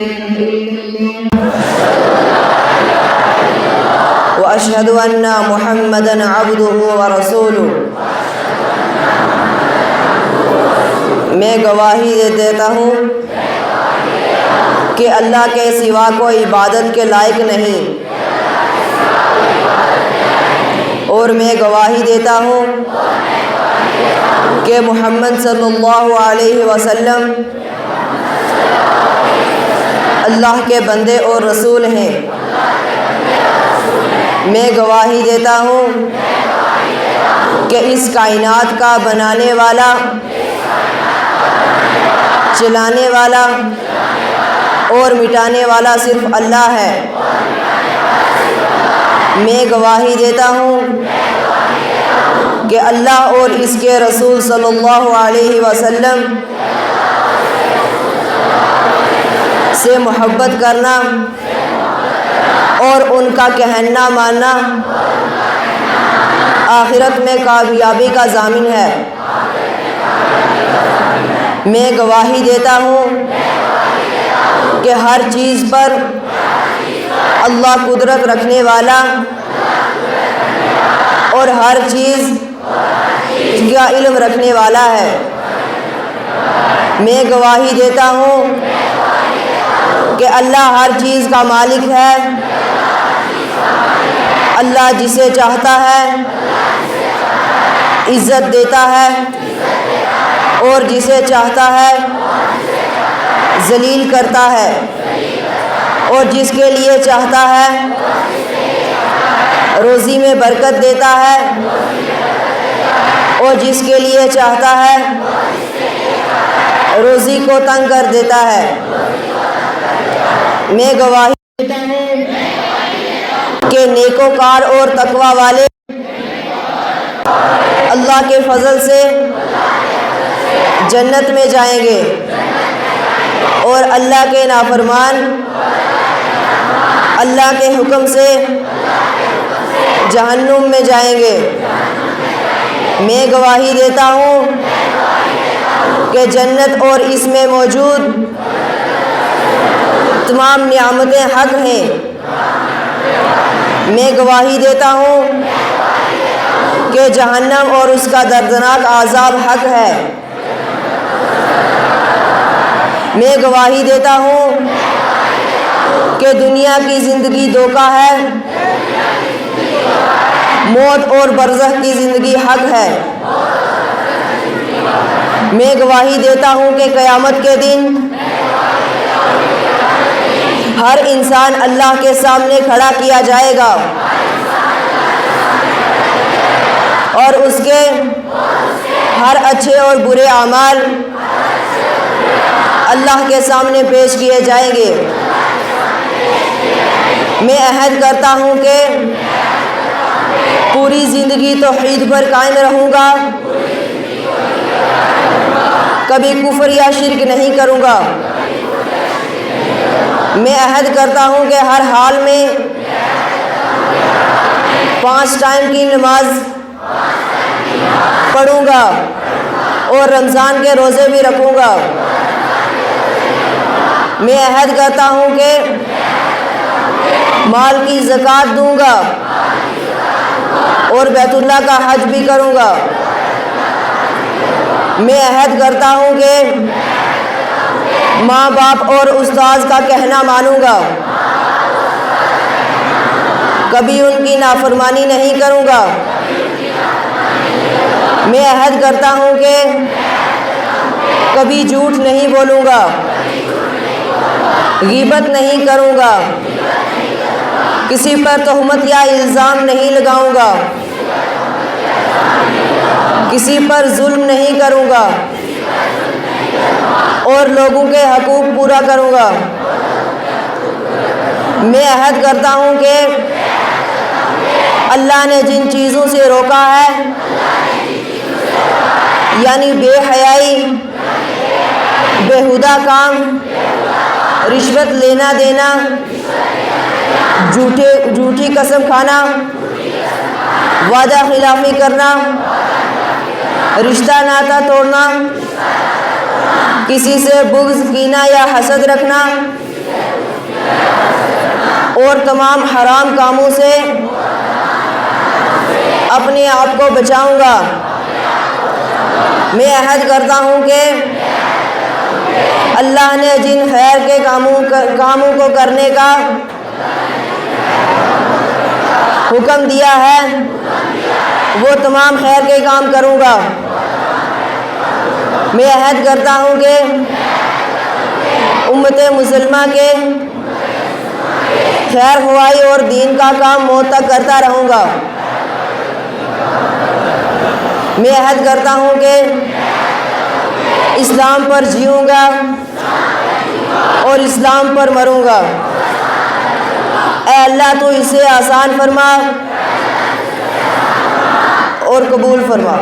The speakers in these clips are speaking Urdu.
وأشهد أن محمدًا عبده ورسوله میں گواہی دیتا ہوں کہ اللہ کے سوا کوئی عبادت کے لائق نہیں، اور میں گواہی دیتا ہوں کہ محمد صلی اللہ علیہ وسلم اللہ کے بندے اور رسول ہیں۔ میں گواہی دیتا ہوں کہ اس کائنات کا بنانے والا، چلانے والا اور مٹانے والا صرف اللہ ہے۔ میں گواہی دیتا ہوں کہ اللہ اور اس کے رسول صلی اللہ علیہ وسلم سے محبت کرنا اور ان کا کہنا ماننا آخرت میں کامیابی کا ضامن ہے۔ میں گواہی دیتا ہوں کہ ہر چیز پر اللہ قدرت رکھنے والا اور ہر چیز کا علم رکھنے والا ہے۔ میں گواہی دیتا ہوں کہ اللہ ہر چیز کا مالک ہے۔ اللہ جسے چاہتا ہے عزت دیتا ہے اور جسے چاہتا ہے ذلیل کرتا ہے، اور جس کے لیے چاہتا ہے روزی میں برکت دیتا ہے، اور جس کے لیے چاہتا ہے روزی کو تنگ کر دیتا ہے۔ میں گواہی دیتا ہوں کہ نیکوکار اور تقوی والے اللہ کے فضل سے جنت میں جائیں گے، اور اللہ کے نافرمان اللہ کے حکم سے جہنم میں جائیں گے۔ میں گواہی دیتا ہوں کہ جنت اور اس میں موجود تمام نعمتیں حق ہیں۔ میں گواہی دیتا ہوں کہ جہنم اور اس کا دردناک عذاب حق ہے۔ میں گواہی دیتا ہوں کہ دنیا کی زندگی دھوکہ ہے، موت اور برزخ کی زندگی حق ہے۔ میں گواہی دیتا ہوں کہ قیامت کے دن ہر انسان اللہ کے سامنے کھڑا کیا جائے گا، اور اس کے ہر اچھے اور برے اعمال اللہ کے سامنے پیش کیے جائیں گے۔ میں عہد کرتا ہوں کہ پوری زندگی توحید پر قائم رہوں گا، کبھی کفر یا شرک نہیں کروں گا۔ میں عہد کرتا ہوں کہ ہر حال میں 5 ٹائم کی نماز پڑھوں گا اور رمضان کے روزے بھی رکھوں گا۔ میں عہد کرتا ہوں کہ مال کی زکوٰۃ دوں گا اور بیت اللہ کا حج بھی کروں گا۔ میں عہد کرتا ہوں کہ ماں باپ اور استاذ کا کہنا مانوں گا، کبھی ان کی نافرمانی نہیں کروں گا۔ میں عہد کرتا ہوں کہ کبھی جھوٹ نہیں بولوں گا، غیبت نہیں کروں گا، کسی پر تہمت یا الزام نہیں لگاؤں گا، کسی پر ظلم نہیں کروں گا، اور لوگوں کے حقوق پورا کروں گا۔ میں عہد کرتا ہوں کہ اللہ نے جن چیزوں سے روکا ہے، یعنی بے حیائی، بیہودہ کام، رشوت لینا دینا، جھوٹی قسم کھانا، وعدہ خلافی کرنا، رشتہ ناتا توڑنا، کسی سے بغض، کینہ یا حسد رکھنا، اور تمام حرام کاموں سے اپنے آپ کو بچاؤں گا۔ میں عہد کرتا ہوں کہ اللہ نے جن خیر کے کاموں کو کرنے کا حکم دیا ہے وہ تمام خیر کے کام کروں گا۔ میں عہد کرتا ہوں کہ امت مسلمہ کے خیر خواہی اور دین کا کام موت تک کرتا رہوں گا۔ میں عہد کرتا ہوں کہ اسلام پر جیوں گا اور اسلام پر مروں گا۔ اے اللہ تو اسے آسان فرما اور قبول فرما۔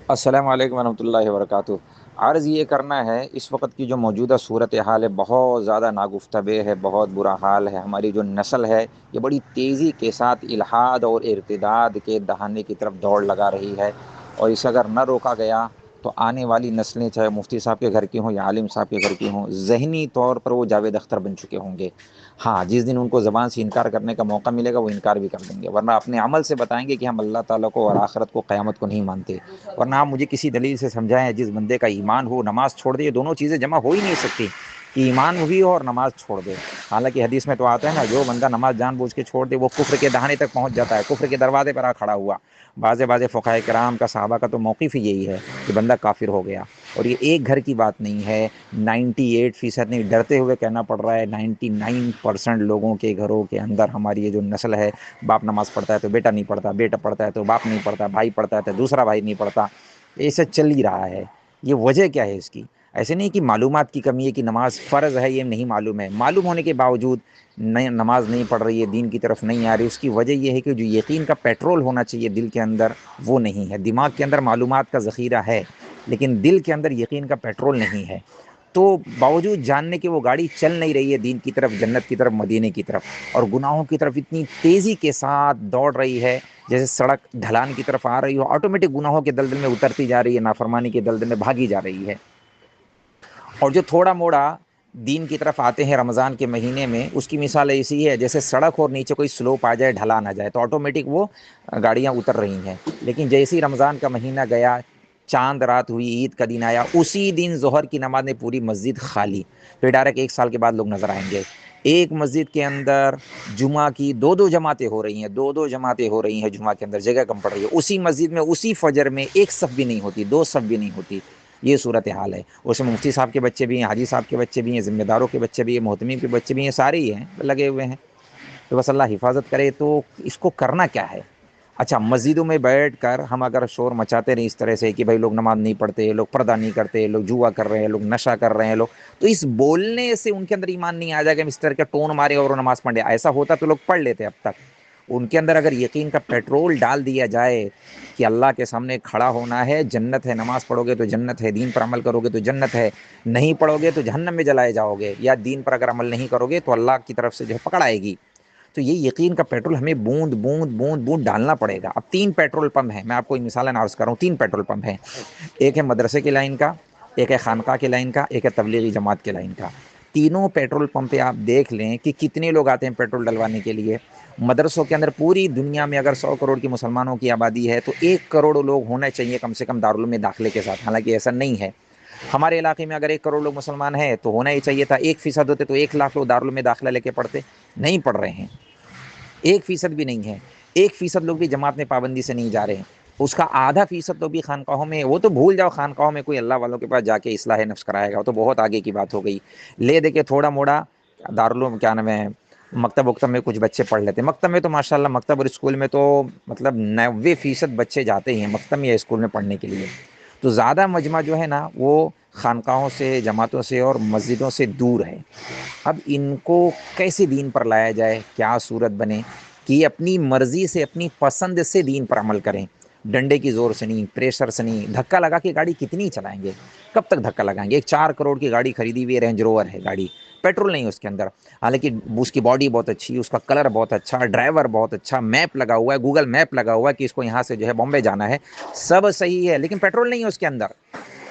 السلام علیکم ورحمۃ اللہ وبرکاتہ۔ عرض یہ کرنا ہے، اس وقت کی جو موجودہ صورتحال ہے بہت زیادہ ناگفتگو ہے، بہت برا حال ہے۔ ہماری جو نسل ہے یہ بڑی تیزی کے ساتھ الحاد اور ارتداد کے دہانے کی طرف دوڑ لگا رہی ہے، اور اسے اگر نہ روکا گیا تو آنے والی نسلیں، چاہے مفتی صاحب کے گھر کی ہوں یا عالم صاحب کے گھر کی ہوں، ذہنی طور پر وہ جاوید اختر بن چکے ہوں گے۔ ہاں، جس دن ان کو زبان سے انکار کرنے کا موقع ملے گا وہ انکار بھی کر دیں گے، ورنہ اپنے عمل سے بتائیں گے کہ ہم اللہ تعالیٰ کو اور آخرت کو، قیامت کو نہیں مانتے۔ ورنہ آپ مجھے کسی دلیل سے سمجھائیں، جس بندے کا ایمان ہو نماز چھوڑ دے، یہ دونوں چیزیں جمع ہو ہی نہیں سکتی کہ ایمان بھی ہو اور نماز چھوڑ دے۔ حالانکہ حدیث میں تو آتا ہے نا، جو بندہ نماز جان بوجھ کے چھوڑ دے وہ کفر کے دہانے تک پہنچ جاتا ہے، کفر کے دروازے پر آ کھڑا ہوا۔ بعض فقہائے کرام کا، صحابہ کا تو موقف ہی یہی ہے کہ بندہ کافر ہو گیا۔ اور یہ ایک گھر کی بات نہیں ہے، 98% نہیں، ڈرتے ہوئے کہنا پڑ رہا ہے 99% لوگوں کے گھروں کے اندر ہماری یہ جو نسل ہے، باپ نماز پڑھتا ہے تو بیٹا نہیں پڑھتا، بیٹا پڑھتا ہے تو باپ نہیں پڑھتا، بھائی پڑھتا ہے تو دوسرا بھائی نہیں پڑھتا۔ ایسے چل ہی رہا ہے۔ یہ وجہ کیا ہے اس کی؟ ایسے نہیں کہ معلومات کی کمی ہے کہ نماز فرض ہے، یہ نہیں معلوم ہے، معلوم ہونے کے باوجود نماز نہیں پڑھ رہی ہے، دین کی طرف نہیں آ رہی۔ اس کی وجہ یہ ہے کہ جو یقین کا پیٹرول ہونا چاہیے دل کے اندر وہ نہیں ہے۔ دماغ کے اندر معلومات کا ذخیرہ ہے لیکن دل کے اندر یقین کا پیٹرول نہیں ہے، تو باوجود جاننے کہ وہ گاڑی چل نہیں رہی ہے دین کی طرف، جنت کی طرف، مدینے کی طرف، اور گناہوں کی طرف اتنی تیزی کے ساتھ دوڑ رہی ہے جیسے سڑک ڈھلان کی طرف آ رہی ہو، آٹومیٹک گناہوں کے دلدل میں اترتی جا رہی ہے، نافرمانی کے دلدل میں بھاگی جا رہی ہے۔ اور جو تھوڑا موڑا دین کی طرف آتے ہیں رمضان کے مہینے میں، اس کی مثال ایسی ہے جیسے سڑک اور نیچے کوئی سلوپ آ جائے، ڈھلان آ جائے تو آٹومیٹک وہ گاڑیاں اتر رہی ہیں۔ لیکن جیسے ہی رمضان کا مہینہ گیا، چاند رات ہوئی، عید کا دن آیا، اسی دن ظہر کی نماز نے پوری مسجد خالی، پھر ڈائریکٹ 1 سال کے بعد لوگ نظر آئیں گے۔ ایک مسجد کے اندر جمعہ کی 2 جماعتیں ہو رہی ہیں، 2 جماعتیں ہو رہی ہیں جمعہ کے اندر، جگہ کم پڑ رہی ہے۔ اسی مسجد میں اسی فجر میں 1 صف بھی نہیں ہوتی، 2 صف بھی نہیں ہوتی۔ یہ صورتحال ہے۔ اس میں مفتی صاحب کے بچے بھی ہیں، حاجی صاحب کے بچے بھی ہیں، ذمہ داروں کے بچے بھی ہیں، محتمین کے بچے بھی ہیں، سارے ہی ہیں، لگے ہوئے ہیں۔ تو بس اللہ حفاظت کرے۔ تو اس کو کرنا کیا ہے؟ اچھا، مسجدوں میں بیٹھ کر ہم اگر شور مچاتے رہیں اس طرح سے کہ بھائی لوگ نماز نہیں پڑھتے، لوگ پردہ نہیں کرتے، لوگ جوا کر رہے ہیں، لوگ نشہ کر رہے ہیں، لوگ، تو اس بولنے سے ان کے اندر ایمان نہیں آ جائے گا، اس طرح کا ٹون مارے اور وہ نماز پڑھے۔ ایسا ہوتا تو لوگ پڑھ لیتے اب تک۔ ان کے اندر اگر یقین کا پیٹرول ڈال دیا جائے کہ اللہ کے سامنے کھڑا ہونا ہے، جنت ہے، نماز پڑھو گے تو جنت ہے، دین پر عمل کرو گے تو جنت ہے، نہیں پڑھو گے تو جہنم میں جلائے جاؤ گے، یا دین پر اگر عمل نہیں کرو گے تو اللہ کی طرف سے جو ہے پکڑ آئے گی۔ تو یہ یقین کا پیٹرول ہمیں بوند بوند بوند بوند ڈالنا پڑے گا۔ اب 3 پیٹرول پمپ ہیں، میں آپ کو مثالیں عرض کر رہا ہوں۔ 3 پیٹرول پمپ ہیں، ایک ہے مدرسے کی لائن کا، ایک ہے خانقاہ کی لائن کا، ایک ہے تبلیغی جماعت کی لائن کا۔ تینوں پیٹرول پمپ پہ آپ دیکھ لیں کہ کتنے لوگ آتے ہیں پیٹرول ڈلوانے کے لیے۔ مدرسوں کے اندر پوری دنیا میں اگر 100 کروڑ کی مسلمانوں کی آبادی ہے تو 1 کروڑ لوگ ہونے چاہیے کم سے کم دارالعلوم میں داخلے کے ساتھ، حالانکہ ایسا نہیں ہے۔ ہمارے علاقے میں اگر 1 کروڑ لوگ مسلمان ہیں تو ہونا ہی چاہیے تھا، 1% ہوتے تو 1 لاکھ لوگ دارالعلوم میں داخلہ لے کے پڑھتے، نہیں پڑھ رہے ہیں، 1% بھی نہیں ہے۔ 1% لوگ بھی جماعت میں پابندی سے نہیں جا رہے ہیں، اس کا آدھا فیصد تو بھی خانقاہوں میں، وہ تو بھول جاؤ، خانقاہوں میں کوئی اللہ والوں کے پاس جا کے اصلاح نفس کرائے گا، وہ تو بہت آگے کی بات ہو گئی۔ لے دے کے تھوڑا موڑا دارالعلوم، کیا نام ہے، مکتب وکتب میں کچھ بچے پڑھ لیتے ہیں۔ مکتب میں تو ماشاءاللہ، مکتب اور اسکول میں تو مطلب 90% بچے جاتے ہی ہیں مکتب میں یا اسکول میں پڑھنے کے لیے۔ تو زیادہ مجمع جو ہے نا وہ خانقاہوں سے، جماعتوں سے اور مسجدوں سے دور ہے۔ اب ان کو کیسے دین پر لایا جائے، کیا صورت بنے کہ یہ اپنی مرضی سے، اپنی پسند سے دین پر عمل کریں، ڈنڈے کی زور سے نہیں، پریشر سے نہیں۔ دھکا لگا کے گاڑی کتنی چلائیں گے، کب تک دھکا لگائیں گے؟ ایک 4 کروڑ کی گاڑی خریدی ہوئی ہے، رینج روور ہے گاڑی، پیٹرول نہیں اس کے اندر، حالانکہ اس کی باڈی بہت اچھی، اس کا کلر بہت اچھا، ڈرائیور بہت اچھا، میپ لگا ہوا ہے، گوگل میپ لگا ہوا ہے کہ اس کو یہاں سے جو ہے بامبے جانا ہے، سب صحیح ہے، لیکن پیٹرول نہیں ہے اس کے اندر۔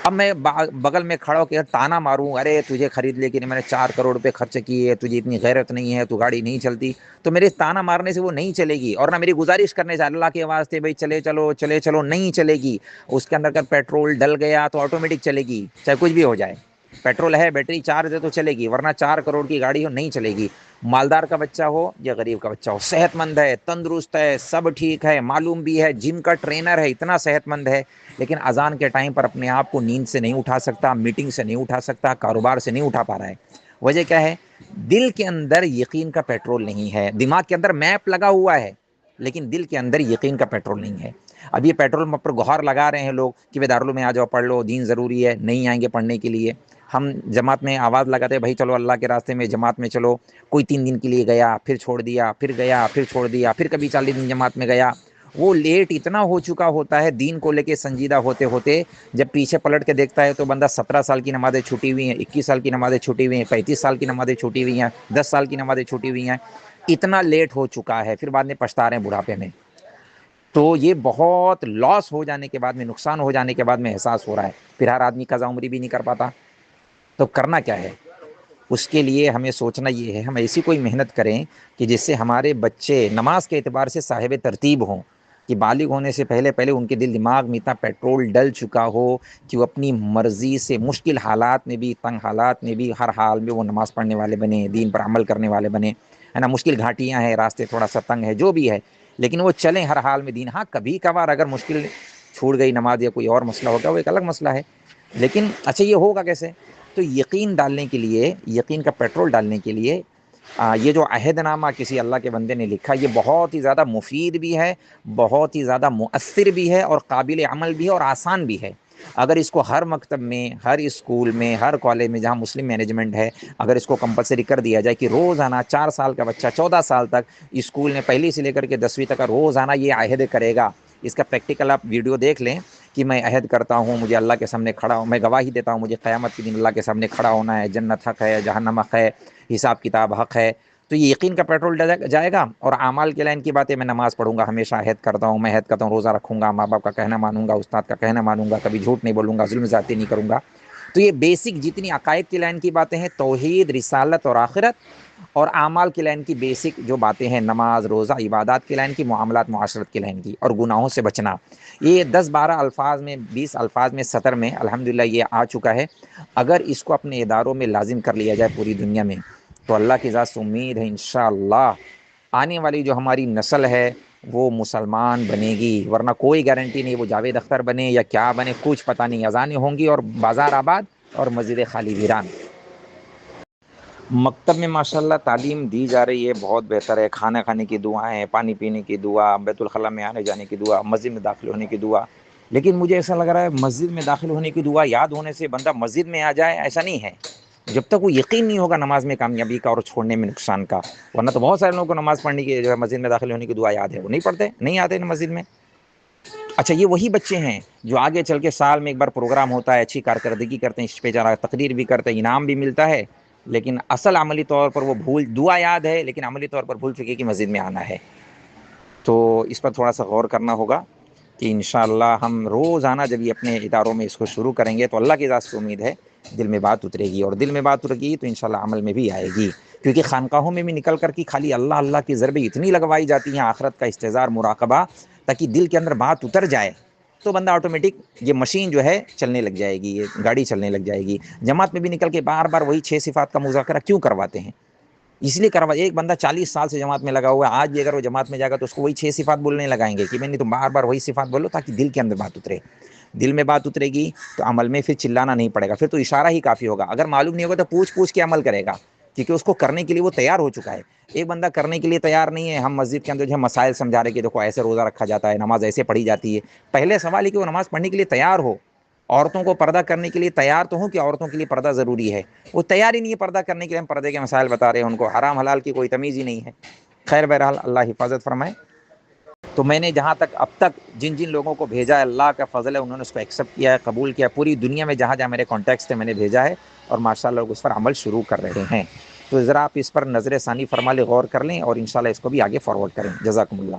اب میں بغل میں کھڑا ہو کے تانا ماروں، ارے تجھے خرید لے کے نہیں، میں نے 4 کروڑ روپے خرچ کیے، تجھے اتنی غیرت نہیں ہے، تو گاڑی نہیں چلتی، تو میرے تانا مارنے سے وہ نہیں چلے گی، اور نہ میری گزارش کرنے سے اللہ کے واسطے بھائی چلے چلو چلے چلو، نہیں چلے گی۔ اس کے اندر اگر پیٹرول ڈل گیا تو آٹومیٹک چلے گی، چاہے کچھ بھی ہو جائے، پیٹرول ہے، بیٹری چارج ہے تو چلے گی، ورنہ 4 کروڑ کی گاڑی ہو نہیں چلے گی۔ مالدار کا بچہ ہو یا غریب کا بچہ ہو، صحت مند ہے، تندرست ہے، سب ٹھیک ہے، معلوم بھی ہے، جم کا ٹرینر ہے، اتنا صحت مند ہے، لیکن اذان کے ٹائم پر اپنے آپ کو نیند سے نہیں اٹھا سکتا، میٹنگ سے نہیں اٹھا سکتا، کاروبار سے نہیں اٹھا پا رہا ہے۔ وجہ کیا ہے؟ دل کے اندر یقین کا پیٹرول نہیں ہے۔ دماغ کے اندر میپ لگا ہوا ہے لیکن دل کے اندر یقین کا پیٹرول نہیں ہے۔ اب یہ پیٹرول پمپ پر گہار لگا رہے ہیں لوگ کہ دارالعلوم میں آ جاؤ، پڑھ لو، دین ضروری ہے، نہیں آئیں گے پڑھنے کے لیے۔ ہم جماعت میں آواز لگاتے ہیں بھائی چلو اللہ کے راستے میں جماعت میں چلو، کوئی 3 دن کے لیے گیا، پھر چھوڑ دیا، پھر گیا، پھر چھوڑ دیا، پھر کبھی 40 دن جماعت میں گیا۔ وہ لیٹ اتنا ہو چکا ہوتا ہے دین کو لے کے سنجیدہ ہوتے ہوتے، جب پیچھے پلٹ کے دیکھتا ہے تو بندہ 17 سال کی نمازیں چھوٹی ہوئی ہیں، 21 سال کی نمازیں چھوٹی ہوئی ہیں، 35 سال کی نمازیں چھوٹی ہوئی ہیں، 10 سال کی نمازیں چھوٹی ہوئی ہیں، اتنا لیٹ ہو چکا ہے، پھر بعد میں پچھتا رہے ہیں بڑھاپے میں۔ تو یہ بہت لاس ہو جانے کے بعد میں، نقصان ہو جانے کے بعد میں احساس ہو رہا ہے۔ پھر ہر آدمی قضا عمری بھی نہیں کر پاتا، تو کرنا کیا ہے؟ اس کے لیے ہمیں سوچنا یہ ہے، ہم ایسی کوئی محنت کریں کہ جس سے ہمارے بچے نماز کے اعتبار سے صاحب ترتیب ہوں، کہ بالغ ہونے سے پہلے ان کے دل دماغ میں اتنا پیٹرول ڈل چکا ہو کہ وہ اپنی مرضی سے مشکل حالات میں بھی، تنگ حالات میں بھی، ہر حال میں وہ نماز پڑھنے والے بنے، دین پر عمل کرنے والے بنے، ہے نا۔ مشکل گھاٹیاں ہیں، راستے تھوڑا سا تنگ ہے، جو بھی ہے، لیکن وہ چلیں ہر حال میں دین۔ ہاں کبھی کبھار اگر مشکل چھوٹ گئی نماز یا کوئی اور مسئلہ ہوگا وہ ایک الگ مسئلہ ہے، لیکن اچھا یہ ہوگا کیسے؟ تو یقین ڈالنے کے لیے، یقین کا پیٹرول ڈالنے کے لیے یہ جو عہد نامہ کسی اللہ کے بندے نے لکھا، یہ بہت ہی زیادہ مفید بھی ہے، بہت ہی زیادہ مؤثر بھی ہے، اور قابل عمل بھی ہے، اور آسان بھی ہے۔ اگر اس کو ہر مکتب میں، ہر اسکول میں، ہر کالج میں جہاں مسلم مینجمنٹ ہے، اگر اس کو کمپلسری کر دیا جائے کہ روزانہ 4 سال کا بچہ 14 سال تک اسکول میں پہلی سے لے کر کے 10ویں تک روزانہ یہ عہد کرے گا، اس کا پریکٹیکل آپ ویڈیو دیکھ لیں کہ میں عہد کرتا ہوں، مجھے اللہ کے سامنے کھڑا ہوں، میں گواہی دیتا ہوں، مجھے قیامت کے دن اللہ کے سامنے کھڑا ہونا ہے، جنت حق ہے، جہنم حق ہے، حساب کتاب حق ہے، تو یہ یقین کا پیٹرول جائے گا۔ اور اعمال کی لائن کی باتیں، میں نماز پڑھوں گا، ہمیشہ عہد کرتا ہوں، میں عہد کرتا ہوں، روزہ رکھوں گا، ماں باپ کا کہنا مانوں گا، استاد کا کہنا مانوں گا، کبھی جھوٹ نہیں بولوں گا، ظلم زیادتی نہیں کروں گا۔ تو یہ بیسک جتنی عقائد کی لائن کی باتیں ہیں، توحید، رسالت اور آخرت، اور اعمال کی لائن کی بیسک جو باتیں ہیں، نماز، روزہ، عبادات کی لائن کی، معاملات، معاشرت کی لائن کی، اور گناہوں سے بچنا، یہ 10-12 الفاظ میں، 20 الفاظ میں، سطر میں الحمدللہ یہ آ چکا ہے۔ اگر اس کو اپنے اداروں میں لازم کر لیا جائے پوری دنیا میں، تو اللہ کی ذات سے امید ہے انشاءاللہ آنے والی جو ہماری نسل ہے وہ مسلمان بنے گی، ورنہ کوئی گارنٹی نہیں وہ جاوید اختر بنے یا کیا بنے، کچھ پتہ نہیں۔ اذانیں ہوں گی اور بازار آباد اور مسجد خالی ویران۔ مکتب میں ماشاءاللہ تعلیم دی جا رہی ہے، بہت بہتر ہے، کھانا کھانے کی دعائیں، پانی پینے کی دعا، بیت الخلاء میں آنے جانے کی دعا، مسجد میں داخل ہونے کی دعا، لیکن مجھے ایسا لگ رہا ہے مسجد میں داخل ہونے کی دعا یاد ہونے سے بندہ مسجد میں آ جائے، ایسا نہیں ہے، جب تک وہ یقین نہیں ہوگا نماز میں کامیابی کا اور چھوڑنے میں نقصان کا۔ ورنہ تو بہت سارے لوگوں کو نماز پڑھنے کی، جو ہے مسجد میں داخل ہونے کی دعا یاد ہے، وہ نہیں پڑھتے، نہیں آتے مسجد میں۔ اچھا یہ وہی بچے ہیں جو آگے چل کے سال میں ایک بار پروگرام ہوتا ہے، اچھی کارکردگی کرتے ہیں، اس پہ جا تقریر بھی کرتے ہیں، انعام بھی ملتا ہے، لیکن اصل عملی طور پر وہ دعا یاد ہے لیکن عملی طور پر بھول چکے کہ مسجد میں آنا ہے۔ تو اس پر تھوڑا سا غور کرنا ہوگا کہ انشاءاللہ ہم روزانہ جب یہ اپنے اداروں میں اس کو شروع کریں گے تو اللہ کی ذات سے امید ہے دل میں بات اترے گی، اور دل میں بات اترے گی تو انشاءاللہ عمل میں بھی آئے گی، کیونکہ خانقاہوں میں بھی نکل کر کے خالی اللہ اللہ کی ضربیں اتنی لگوائی جاتی ہیں، آخرت کا استحضار، مراقبہ، تاکہ دل کے اندر بات اتر جائے، تو بندہ آٹومیٹک یہ مشین جو ہے چلنے لگ جائے گی، یہ گاڑی چلنے لگ جائے گی۔ جماعت میں بھی نکل کے بار بار وہی 6 صفات کا مذاکرہ کیوں کرواتے ہیں؟ اس لیے ایک بندہ 40 سال سے جماعت میں لگا ہوا ہے، آج بھی اگر وہ جماعت میں جائے گا تو اس کو وہی 6 صفات بولنے لگائیں گے کہ میں نہیں، تم بار بار وہی صفات بولو تاکہ دل کے اندر بات اترے۔ دل میں بات اترے گی تو عمل میں پھر چلانا نہیں پڑے گا، پھر تو اشارہ ہی کافی ہوگا۔ اگر معلوم نہیں ہوگا تو پوچھ پوچھ کے عمل کرے گا، کیونکہ اس کو کرنے کے لیے وہ تیار ہو چکا ہے۔ ایک بندہ کرنے کے لیے تیار نہیں ہے، ہم مسجد کے اندر جو ہے مسائل سمجھا رہے کہ دیکھو ایسے روزہ رکھا جاتا ہے، نماز ایسے پڑھی جاتی ہے، پہلے سوال ہے کہ وہ نماز پڑھنے کے لیے تیار ہو، عورتوں کو پردہ کرنے کے لیے تیار تو ہوں کہ عورتوں کے لیے پردہ ضروری ہے، وہ تیار ہی نہیں ہے پردہ کرنے کے لیے، ہم پردے کے مسائل بتا رہے ہیں، ان کو حرام حلال کی کوئی تمیز ہی نہیں ہے۔ خیر بہرحال اللہ حفاظت فرمائے۔ تو میں نے جہاں تک اب تک جن لوگوں کو بھیجا ہے، اللہ کا فضل ہے، انہوں نے اس کو ایکسیپٹ کیا ہے، قبول کیا ہے، پوری دنیا میں جہاں میرے کانٹیکٹس تھے میں نے بھیجا ہے، اور ماشاءاللہ لوگ اس پر عمل شروع کر رہے ہیں۔ تو ذرا آپ اس پر نظر ثانی فرما لیں، غور کر لیں، اور انشاءاللہ اس کو بھی آگے فارورڈ کریں۔ جزاکم اللہ۔